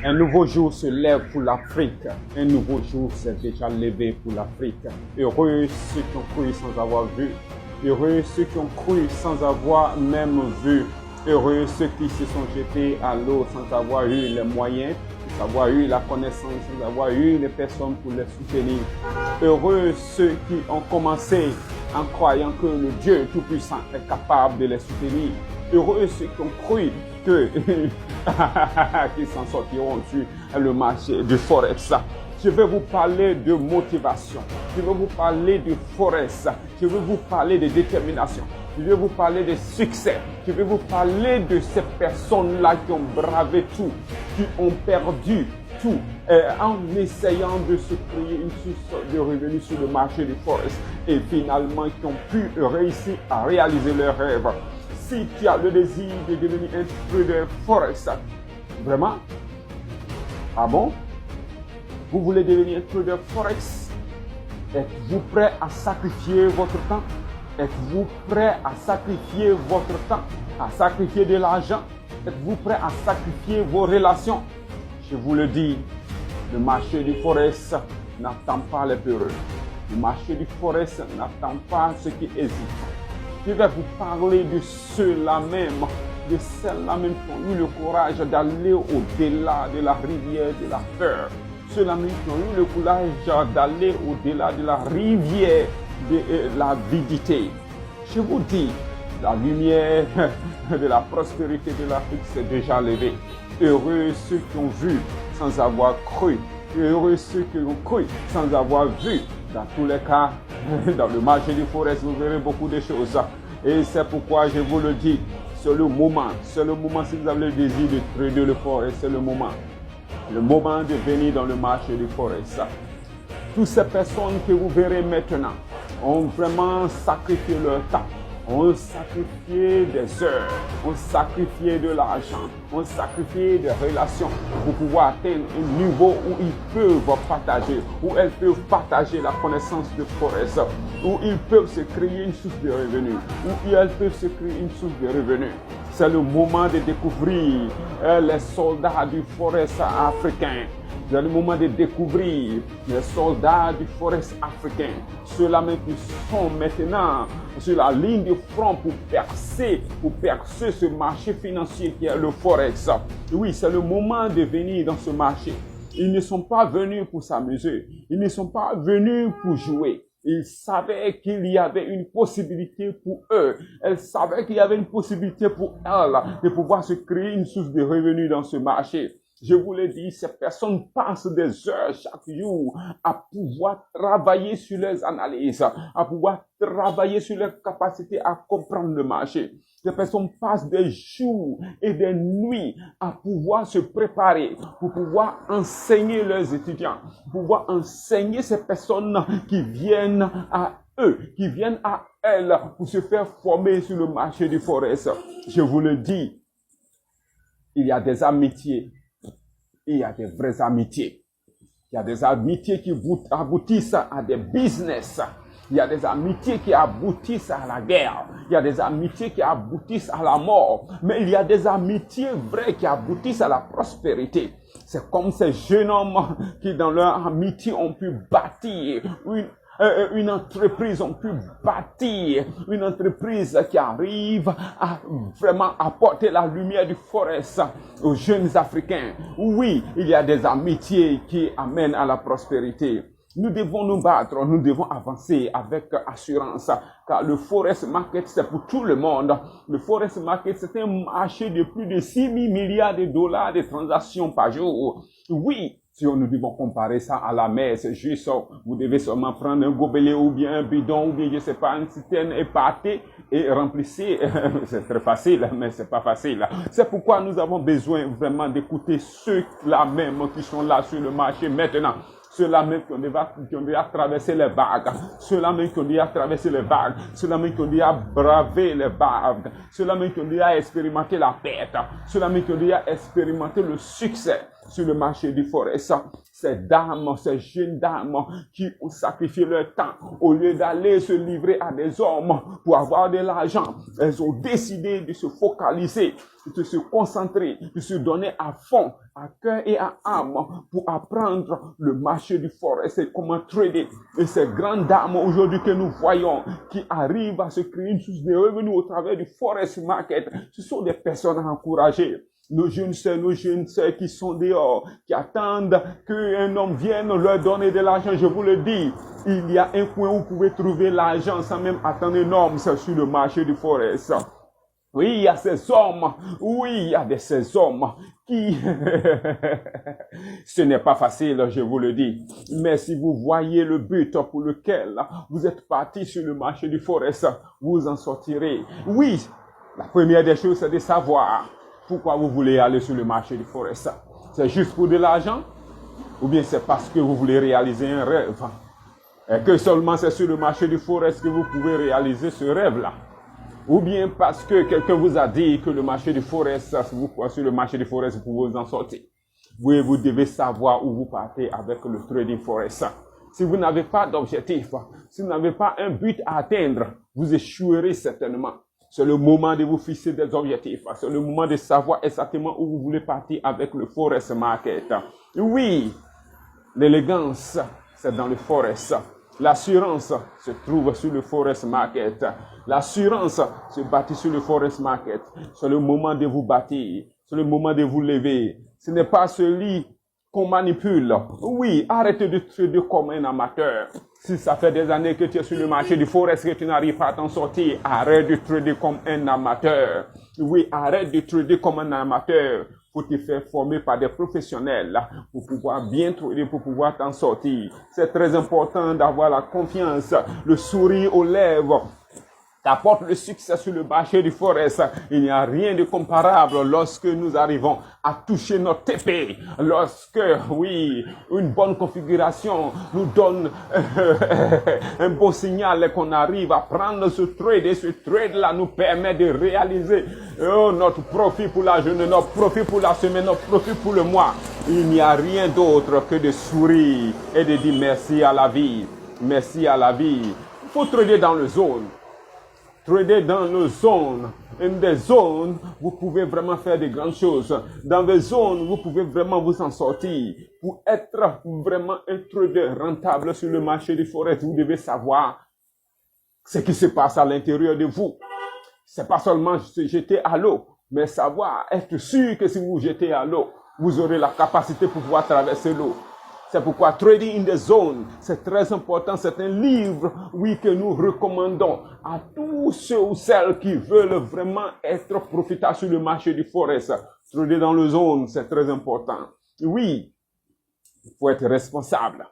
Un nouveau jour se lève pour l'Afrique. Un nouveau jour s'est déjà levé pour l'Afrique. Heureux ceux qui ont cru sans avoir vu. Heureux ceux qui ont cru sans avoir même vu. Heureux ceux qui se sont jetés à l'eau sans avoir eu les moyens, sans avoir eu la connaissance, sans avoir eu les personnes pour les soutenir. Heureux ceux qui ont commencé en croyant que le Dieu Tout-Puissant est capable de les soutenir. Heureux ceux qui ont cru qu'ils s'en sortiront sur le marché du Forex. Je vais vous parler de motivation. Je vais vous parler de Forex. Je vais vous parler de détermination. Je vais vous parler de succès. Je vais vous parler de ces personnes-là qui ont bravé tout, qui ont perdu tout, en essayant de se créer une source de revenus sur le marché du Forex et finalement qui ont pu réussir à réaliser leurs rêves. Si tu as le désir de devenir un trader Forex, vraiment? Ah bon? Vous voulez devenir un trader Forex? Êtes-vous prêt à sacrifier votre temps? Êtes-vous prêt à sacrifier votre temps? À sacrifier de l'argent? Êtes-vous prêt à sacrifier vos relations? Je vous le dis, le marché du Forex n'attend pas les peureux. Le marché du Forex n'attend pas ceux qui hésitent. Je vais vous parler de ceux-là même, de celles-là même qui ont eu le courage d'aller au-delà de la rivière de la peur. Ceux-là même qui ont eu le courage d'aller au-delà de la rivière de l'avidité. Je vous dis, la lumière de la prospérité de l'Afrique s'est déjà levée. Heureux ceux qui ont vu sans avoir cru. Heureux ceux qui ont cru sans avoir vu. Dans tous les cas, dans le marché du Forex, vous verrez beaucoup de choses. Et c'est pourquoi je vous le dis, c'est le moment. C'est le moment si vous avez le désir de trader le Forex, c'est le moment. Le moment de venir dans le marché du Forex. Toutes ces personnes que vous verrez maintenant ont vraiment sacrifié leur temps. On sacrifié des heures, on sacrifié de l'argent, on sacrifié des relations pour pouvoir atteindre un niveau où ils peuvent partager, où elles peuvent partager la connaissance de Forex, où ils peuvent se créer une source de revenus, où elles peuvent se créer une source de revenus. C'est le moment de découvrir les soldats du Forex africain. C'est le moment de découvrir les soldats du Forex africain. Ceux-là même qui sont maintenant sur la ligne de front pour percer ce marché financier qui est le Forex. Oui, c'est le moment de venir dans ce marché. Ils ne sont pas venus pour s'amuser. Ils ne sont pas venus pour jouer. Ils savaient qu'il y avait une possibilité pour eux. Elles savaient qu'il y avait une possibilité pour elles de pouvoir se créer une source de revenus dans ce marché. Je vous l'ai dit, ces personnes passent des heures chaque jour à pouvoir travailler sur leurs analyses, à pouvoir travailler sur leur capacité à comprendre le marché. Ces personnes passent des jours et des nuits à pouvoir se préparer pour pouvoir enseigner leurs étudiants, pour pouvoir enseigner ces personnes qui viennent à eux, qui viennent à elles pour se faire former sur le marché du Forex. Je vous le dis, il y a des amitiés. Il y a des vraies amitiés. Il y a des amitiés qui aboutissent à des business. Il y a des amitiés qui aboutissent à la guerre. Il y a des amitiés qui aboutissent à la mort. Mais il y a des amitiés vraies qui aboutissent à la prospérité. C'est comme ces jeunes hommes qui, dans leur amitié, ont pu bâtir une entreprise, ont pu bâtir une entreprise qui arrive à vraiment apporter la lumière du Forex aux jeunes Africains. Oui, il y a des amitiés qui amènent à la prospérité. Nous devons nous battre, nous devons avancer avec assurance, car le Forex Market, c'est pour tout le monde. Le Forex Market, c'est un marché de plus de 6 000 milliards de dollars de transactions par jour. Oui, si nous devons comparer ça à la mer, c'est juste, vous devez seulement prendre un gobelet ou bien un bidon ou bien, je sais pas, une citerne et partez et remplissez. C'est très facile, mais c'est pas facile. C'est pourquoi nous avons besoin vraiment d'écouter ceux-là même qui sont là sur le marché maintenant. Ceux-là même qui ont déjà traversé les vagues, ceux-là même qui ont déjà traversé les vagues, ceux-là même qui ont déjà bravé les vagues, ceux-là même qui ont déjà expérimenté la perte, ceux-là même qui ont déjà expérimenté le succès sur le marché du Forex. Ces dames, ces jeunes dames qui ont sacrifié leur temps au lieu d'aller se livrer à des hommes pour avoir de l'argent, elles ont décidé de se focaliser de se concentrer, de se donner à fond, à cœur et à âme pour apprendre le marché du forex et comment trader. Et ces grandes dames aujourd'hui que nous voyons qui arrivent à se créer une source de revenus au travers du forex market, ce sont des personnes à encourager. Nos jeunes sœurs qui sont dehors, qui attendent qu'un homme vienne leur donner de l'argent, je vous le dis, il y a un coin où vous pouvez trouver l'argent sans même attendre un homme, c'est sur le marché du forex. Oui, il y a ces hommes, ces hommes qui, ce n'est pas facile, je vous le dis, mais si vous voyez le but pour lequel vous êtes parti sur le marché du forex, vous en sortirez. Oui, la première des choses, c'est de savoir pourquoi vous voulez aller sur le marché du forex. C'est juste pour de l'argent? Ou bien c'est parce que vous voulez réaliser un rêve? Et que seulement c'est sur le marché du forex que vous pouvez réaliser ce rêve-là? Ou bien parce que quelqu'un vous a dit que le marché du forex, sur le marché du forex, vous pouvez vous en sortir? Oui, vous devez savoir où vous partez avec le trading forex. Si vous n'avez pas d'objectif, si vous n'avez pas un but à atteindre, vous échouerez certainement. C'est le moment de vous fixer des objectifs. C'est le moment de savoir exactement où vous voulez partir avec le forex market. Oui, l'élégance, c'est dans le forex. L'assurance se trouve sur le forex market. L'assurance se bâtit sur le forex market. C'est le moment de vous bâtir. C'est le moment de vous lever. Ce n'est pas celui qu'on manipule. Oui, arrêtez de trader comme un amateur. Si ça fait des années que tu es sur le marché du forex et que tu n'arrives pas à t'en sortir, arrête de trader comme un amateur. Oui, arrête de trader comme un amateur. Faut te faire former par des professionnels pour pouvoir bien trader, pour pouvoir t'en sortir. C'est très important d'avoir la confiance, le sourire aux lèvres. Apporte le succès sur le marché du forex. Il n'y a rien de comparable lorsque nous arrivons à toucher notre TP. Lorsque, oui, une bonne configuration nous donne un bon signal qu'on arrive à prendre ce trade. Et ce trade-là nous permet de réaliser notre profit pour la journée, notre profit pour la semaine, notre profit pour le mois. Il n'y a rien d'autre que de sourire et de dire merci à la vie. Merci à la vie. Il faut trader dans le zone. Trader dans nos zones. Dans des zones, vous pouvez vraiment faire de grandes choses. Dans des zones, vous pouvez vraiment vous en sortir. Pour être vraiment un trader rentable sur le marché du forex, vous devez savoir ce qui se passe à l'intérieur de vous. C'est pas seulement se jeter à l'eau, mais savoir, être sûr que si vous vous jetez à l'eau, vous aurez la capacité pour pouvoir traverser l'eau. C'est pourquoi Trading in the Zone, c'est très important. C'est un livre, oui, que nous recommandons à tous ceux ou celles qui veulent vraiment être profitables sur le marché du forex. Trader dans le zone, c'est très important. Oui, il faut être responsable.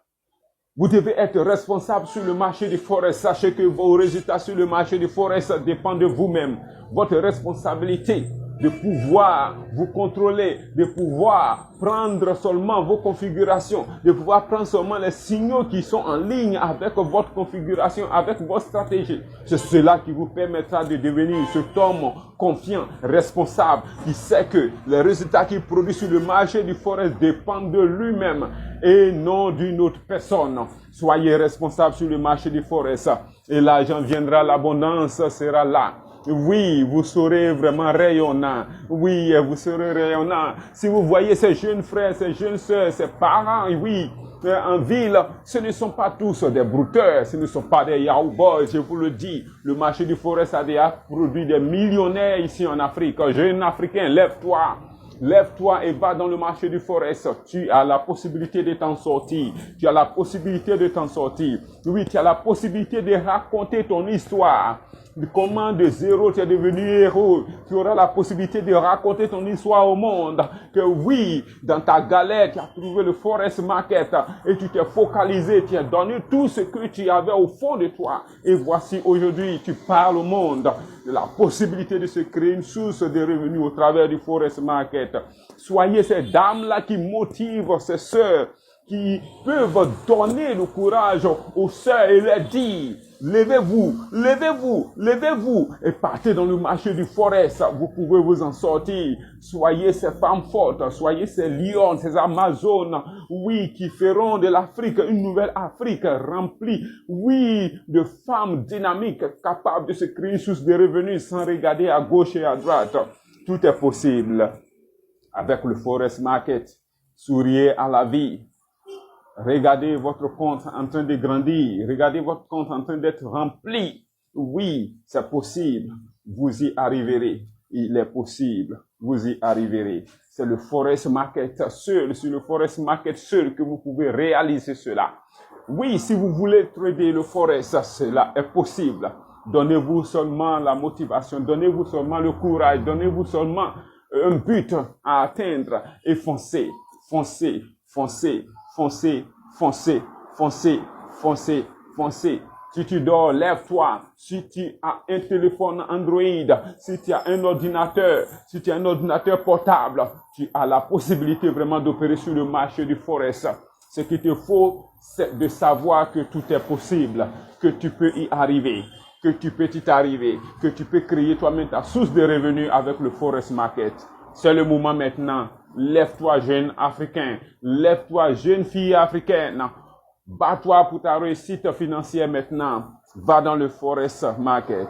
Vous devez être responsable sur le marché du forex. Sachez que vos résultats sur le marché du forex dépendent de vous-même. Votre responsabilité de pouvoir vous contrôler, de pouvoir prendre seulement vos configurations, de pouvoir prendre seulement les signaux qui sont en ligne avec votre configuration, avec votre stratégie. C'est cela qui vous permettra de devenir cet homme confiant, responsable, qui sait que les résultats qu'il produit sur le marché du forex dépendent de lui-même et non d'une autre personne. Soyez responsable sur le marché du forex et l'argent viendra, l'abondance sera là. Oui, vous serez vraiment rayonnant. Oui, vous serez rayonnant. Si vous voyez ces jeunes frères, ces jeunes sœurs, ces parents, oui, en ville, ce ne sont pas tous des brouteurs, ce ne sont pas des Yahoo boys, je vous le dis. Le marché du forex a déjà produit des millionnaires ici en Afrique. Jeune Africain, lève-toi. Lève-toi et va dans le marché du forex. Tu as la possibilité de t'en sortir. Tu as la possibilité de t'en sortir. Oui, tu as la possibilité de raconter ton histoire. Comment de zéro tu es devenu héros. Tu auras la possibilité de raconter ton histoire au monde. Que oui, dans ta galère, tu as trouvé le forex market et tu t'es focalisé, tu as donné tout ce que tu avais au fond de toi. Et voici aujourd'hui, tu parles au monde de la possibilité de se créer une source de revenus au travers du forex market. Soyez ces dames-là qui motivent ces sœurs, qui peuvent donner le courage aux sœurs et leur dire, levez-vous, levez-vous, levez-vous et partez dans le marché du forex. Vous pouvez vous en sortir. Soyez ces femmes fortes, soyez ces lions, ces amazones, oui, qui feront de l'Afrique une nouvelle Afrique remplie, oui, de femmes dynamiques, capables de se créer une source de revenus sans regarder à gauche et à droite. Tout est possible avec le Forex Market. Souriez à la vie. Regardez votre compte en train de grandir. Regardez votre compte en train d'être rempli. Oui, c'est possible. Vous y arriverez. Il est possible. Vous y arriverez. C'est le Forex Market seul, sur le Forex Market seul que vous pouvez réaliser cela. Oui, si vous voulez trader le Forex, cela est possible. Donnez-vous seulement la motivation, donnez-vous seulement le courage, donnez-vous seulement un but à atteindre et foncez, foncez, foncez, foncez, foncez, foncez, foncez, foncez. Si tu dors, lève-toi. Si tu as un téléphone Android, si tu as un ordinateur, si tu as un ordinateur portable, tu as la possibilité vraiment d'opérer sur le marché du Forex. Ce qu'il te faut, c'est de savoir que tout est possible, que tu peux y arriver, que tu peux y arriver, que tu peux créer toi-même ta source de revenus avec le Forex Market. C'est le moment maintenant. Lève-toi, jeune Africain. Lève-toi, jeune fille africaine. Bats-toi pour ta réussite financière maintenant. Va dans le Forex Market.